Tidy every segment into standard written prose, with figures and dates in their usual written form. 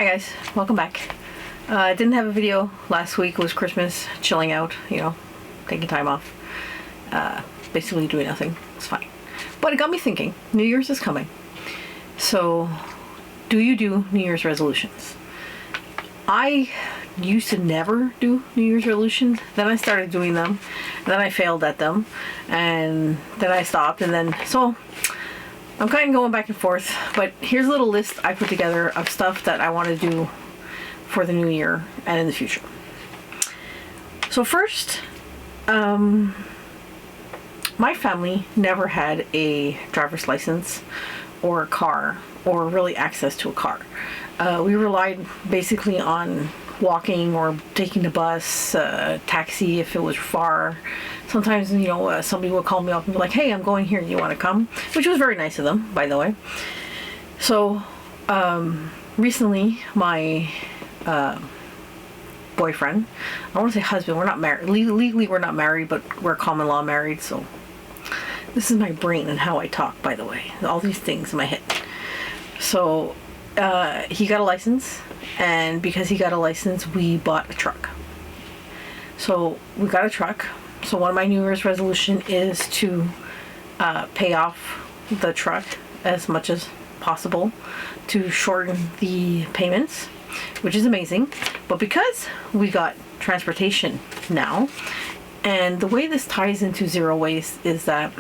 Hi guys, welcome back. I didn't have a video last week. It was Christmas, chilling out, taking time off. Basically doing nothing. It's fine. But it got me thinking, New Year's is coming. So, do you do New Year's resolutions? I used to never do New Year's resolutions. Then I started doing them. Then I failed at them. And then I stopped. And then, so I'm kind of going back and forth. But here's a little list I put together of stuff that I want to do for the new year and in the future. So first, my family never had a driver's license or a car or really access to a car. We relied basically on walking or taking the bus, taxi if it was far. Sometimes, somebody would call me up and be like, hey, I'm going here, you want to come? Which was very nice of them, by the way. So, recently, my boyfriend, I want to say husband, we're not married. Legally, we're not married, but we're common law married, so this is my brain and how I talk, by the way. All these things in my head. So, he got a license, and because he got a license, we bought a truck. So, we got a truck. So, one of my New Year's resolution is to pay off the truck as much as possible to shorten the payments, which is amazing. But because we got transportation now, and the way this ties into zero waste is that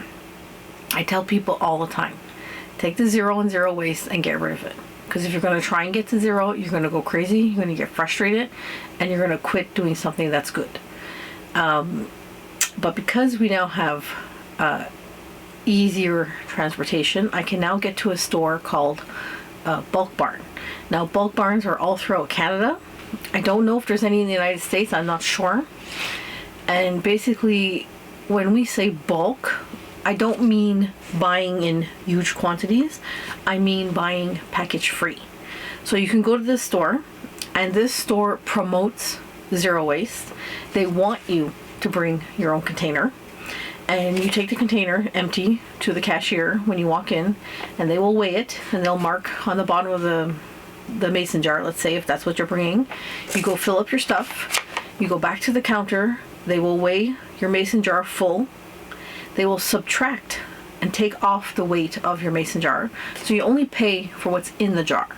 I tell people all the time, take the zero and zero waste and get rid of it. Because if you're going to try and get to zero, you're going to go crazy, you're going to get frustrated, and you're going to quit doing something that's good. But because we now have easier transportation, I can now get to a store called Bulk Barn. Now, Bulk Barns are all throughout Canada. I don't know if there's any in the United States. I'm not sure. And basically, when we say bulk, I don't mean buying in huge quantities. I mean buying package free. So you can go to this store, and this store promotes zero waste. They want you to bring your own container, and you take the container empty to the cashier when you walk in, and they will weigh it, and they'll mark on the bottom of the mason jar, let's say, if that's what you're bringing. You go fill up your stuff, you go back to the counter, they will weigh your mason jar full, they will subtract and take off the weight of your mason jar, so you only pay for what's in the jar.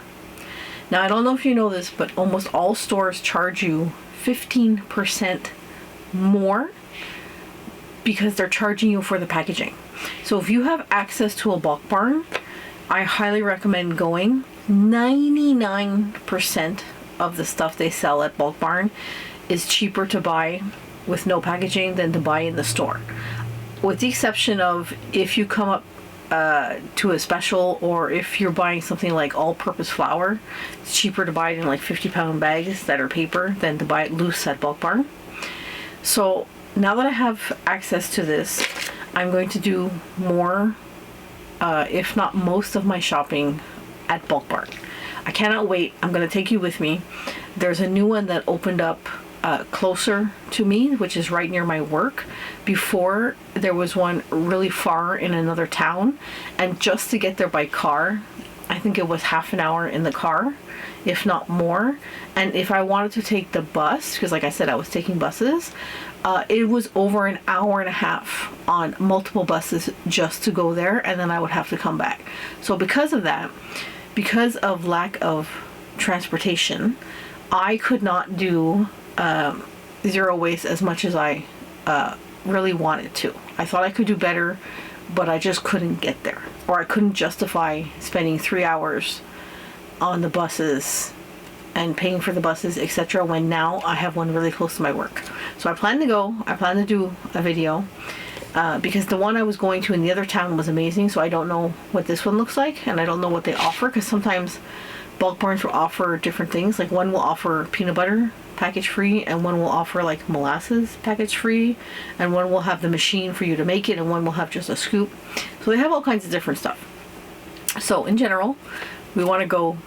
Now, I don't know if you know this, but almost all stores charge you 15% more because they're charging you for the packaging. So if you have access to a Bulk Barn, I highly recommend going. 99% of the stuff they sell at Bulk Barn is cheaper to buy with no packaging than to buy in the store. With the exception of if you come up to a special, or if you're buying something like all-purpose flour, it's cheaper to buy it in like 50-pound bags that are paper than to buy it loose at Bulk Barn. So now that I have access to this, I'm going to do more, if not most of my shopping at Bulk Barn. I cannot wait. I'm going to take you with me. There's a new one that opened up closer to me, which is right near my work. Before, there was one really far in another town, and just to get there by car, I think it was half an hour in the car, if not more. And if I wanted to take the bus, because like I said, I was taking buses, it was over an hour and a half on multiple buses just to go there, and then I would have to come back. So because of that, because of lack of transportation, I could not do zero waste as much as I really wanted to. I thought I could do better, but I just couldn't get there, or I couldn't justify spending 3 hours on the buses and paying for the buses, etc., when now I have one really close to my work. So I plan to go. I plan to do a video because the one I was going to in the other town was amazing, so I don't know what this one looks like, and I don't know what they offer, because sometimes Bulk Barns will offer different things. Like one will offer peanut butter package free, and one will offer like molasses package free, and one will have the machine for you to make it, and one will have just a scoop. So they have all kinds of different stuff. So in general, we want to go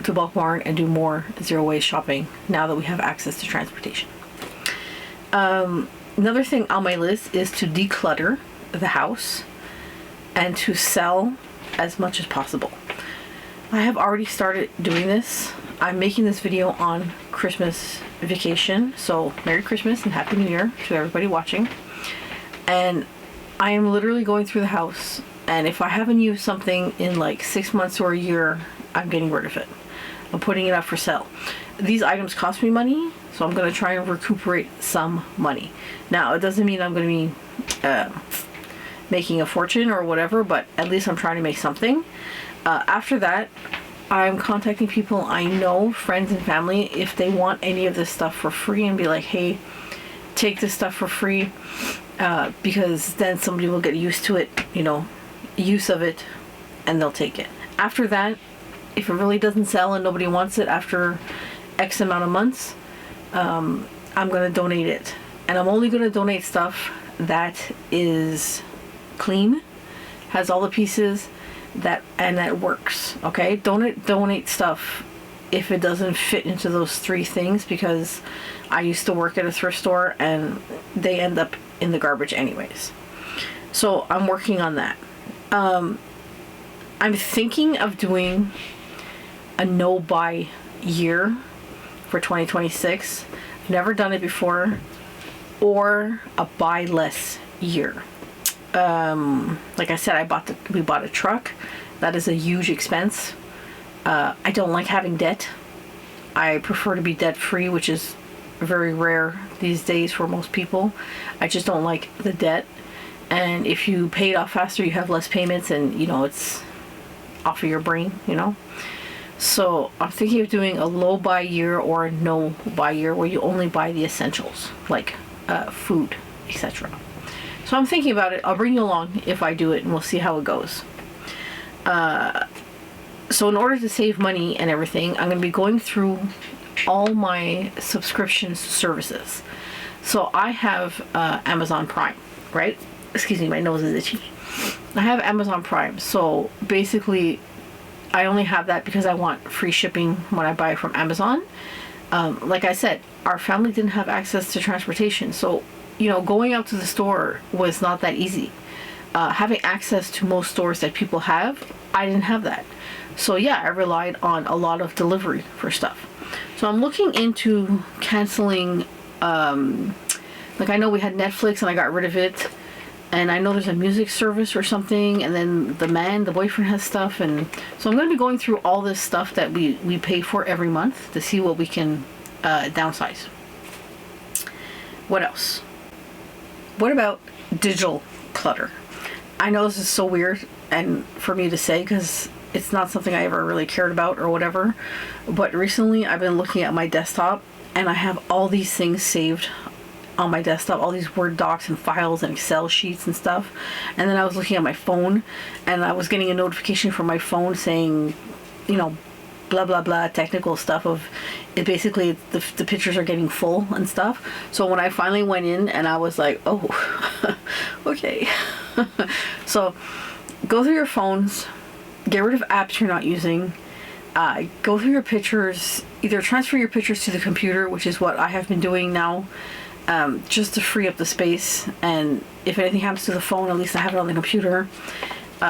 to Bulk Barn and do more zero waste shopping now that we have access to transportation. Another thing on my list is to declutter the house and to sell as much as possible. I have already started doing this. I'm making this video on Christmas vacation, so Merry Christmas and Happy New Year to everybody watching. And I am literally going through the house, and if I haven't used something in like 6 months or a year, I'm getting rid of it. I'm putting it up for sale. These items cost me money, so I'm going to try and recuperate some money. Now, it doesn't mean I'm going to be making a fortune or whatever, but at least I'm trying to make something. After that, I'm contacting people I know, friends and family, if they want any of this stuff for free, and be like, hey, take this stuff for free, because then somebody will get used to it, use of it, and they'll take it. After that, if it really doesn't sell and nobody wants it after X amount of months, I'm going to donate it. And I'm only going to donate stuff that is clean, has all the pieces, that works. Okay, don't donate stuff if it doesn't fit into those 3 things, because I used to work at a thrift store and they end up in the garbage anyways. So I'm working on that. I'm thinking of doing a no buy year for 2026. I've never done it before. Or a buy less year. Like I said, we bought a truck. That is a huge expense. I don't like having debt. I prefer to be debt free, which is very rare these days for most people. I just don't like the debt. And if you pay it off faster, you have less payments, and it's off of your brain, So I'm thinking of doing a low buy year or a no buy year, where you only buy the essentials, like food, etc. So I'm thinking about it. I'll bring you along if I do it, and we'll see how it goes. So in order to save money and everything, I'm going to be going through all my subscription services. So I have Amazon Prime, right? Excuse me, my nose is itchy. I have Amazon Prime. So basically, I only have that because I want free shipping when I buy from Amazon. Like I said, our family didn't have access to transportation. So, going out to the store was not that easy. Having access to most stores that people have, I didn't have that. So yeah, I relied on a lot of delivery for stuff. So I'm looking into canceling, like I know we had Netflix and I got rid of it. And I know there's a music service or something, and then the boyfriend has stuff, and so I'm going to be going through all this stuff that we pay for every month to see what we can downsize. What else? What about digital clutter? I know this is so weird and for me to say, because it's not something I ever really cared about or whatever, but recently I've been looking at my desktop, and I have all these things saved on my desktop, all these Word docs and files and Excel sheets and stuff. And then I was looking at my phone, and I was getting a notification from my phone saying, blah blah blah, technical stuff of it. Basically, the pictures are getting full and stuff. So when I finally went in, and I was like, oh, okay. So go through your phones, get rid of apps you're not using, go through your pictures, either transfer your pictures to the computer, which is what I have been doing now, just to free up the space, and if anything happens to the phone, at least I have it on the computer.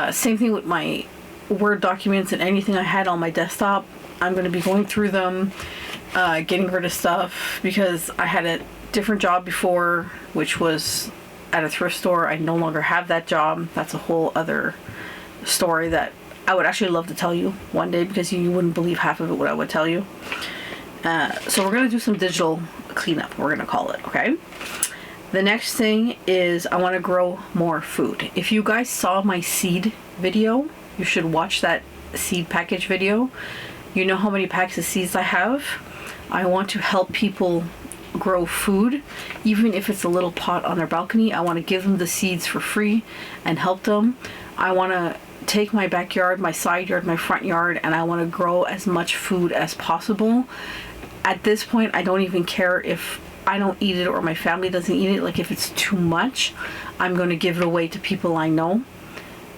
Same thing with my Word documents and anything I had on my desktop. I'm going to be going through them, getting rid of stuff, because I had a different job before, which was at a thrift store. I no longer have that job. That's a whole other story that I would actually love to tell you one day, because you wouldn't believe half of it what I would tell you. So we're going to do some digital cleanup, we're going to call it, okay? The next thing is I want to grow more food. If you guys saw my seed video, you should watch that seed package video. You know how many packs of seeds I have. I want to help people grow food, even if it's a little pot on their balcony. I want to give them the seeds for free and help them. I want to take my backyard, my side yard, my front yard, and I want to grow as much food as possible. At this point, I don't even care if I don't eat it or my family doesn't eat it. Like, if it's too much, I'm going to give it away to people I know,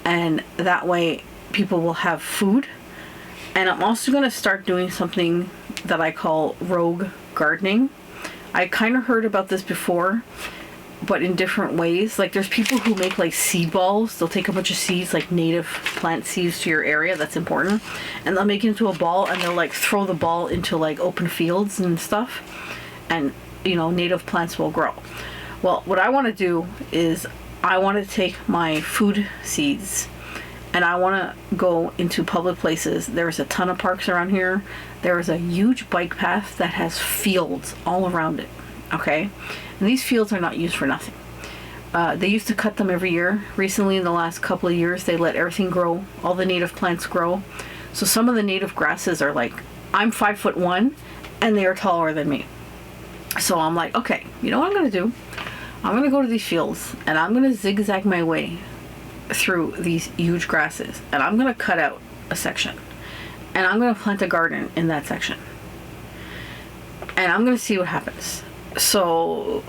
and that way people will have food. And I'm also going to start doing something that I call rogue gardening. I kind of heard about this before, but in different ways. Like there's people who make like seed balls. They'll take a bunch of seeds, like native plant seeds to your area. That's important. And they'll make it into a ball and they'll like throw the ball into like open fields and stuff. And, you know, native plants will grow. Well, what I want to do is I want to take my food seeds and I want to go into public places. There's a ton of parks around here. There is a huge bike path that has fields all around it. Okay? And these fields are not used for nothing. They used to cut them every year. Recently, in the last couple of years, they let everything grow. All the native plants grow. So some of the native grasses are like, I'm 5'1" and they are taller than me. So I'm like, okay, you know what I'm going to do? I'm going to go to these fields and I'm going to zigzag my way through these huge grasses. And I'm going to cut out a section. And I'm going to plant a garden in that section. And I'm going to see what happens. So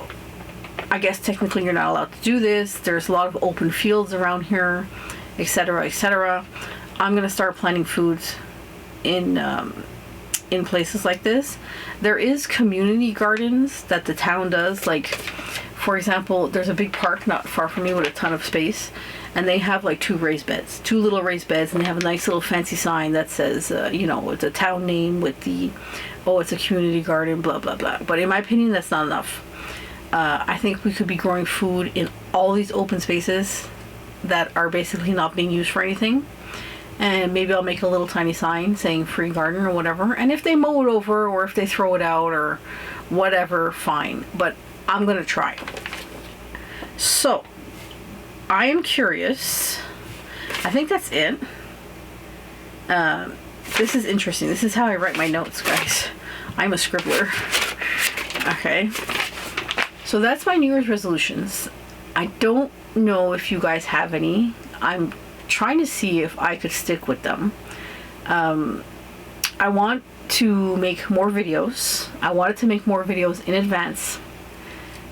I guess technically you're not allowed to do this. There's a lot of open fields around here, etc., etc. I'm going to start planting foods in places like this. There is community gardens that the town does. Like, for example, there's a big park not far from me with a ton of space. And they have like two little raised beds, and they have a nice little fancy sign that says, you know, it's a town name with the, oh, it's a community garden, blah, blah, blah. But in my opinion, that's not enough. I think we could be growing food in all these open spaces that are basically not being used for anything. And maybe I'll make a little tiny sign saying free garden or whatever. And if they mow it over or if they throw it out or whatever, fine. But I'm going to try. So, I am curious. I think that's it. This is interesting. This is how I write my notes, guys. I'm a scribbler. Okay. So that's my New Year's resolutions. I don't know if you guys have any. I'm trying to see if I could stick with them. I want to make more videos. I wanted to make more videos in advance.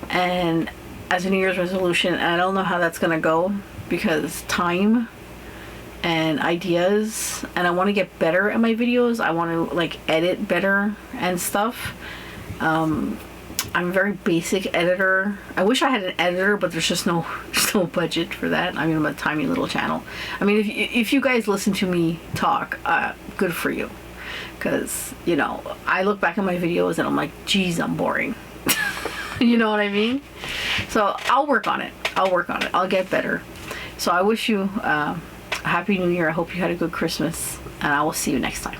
And as a New Year's resolution, and I don't know how that's gonna go because time and ideas, and I want to get better at my videos. I want to like edit better and stuff. I'm a very basic editor. I wish I had an editor, but there's just no budget for that. I mean, I'm a tiny little channel. I mean, if you guys listen to me talk, good for you, because you know I look back at my videos and I'm like, geez, I'm boring. You know what I mean? So I'll work on it. I'll get better. So I wish you a Happy New Year. I hope you had a good Christmas, and I will see you next time.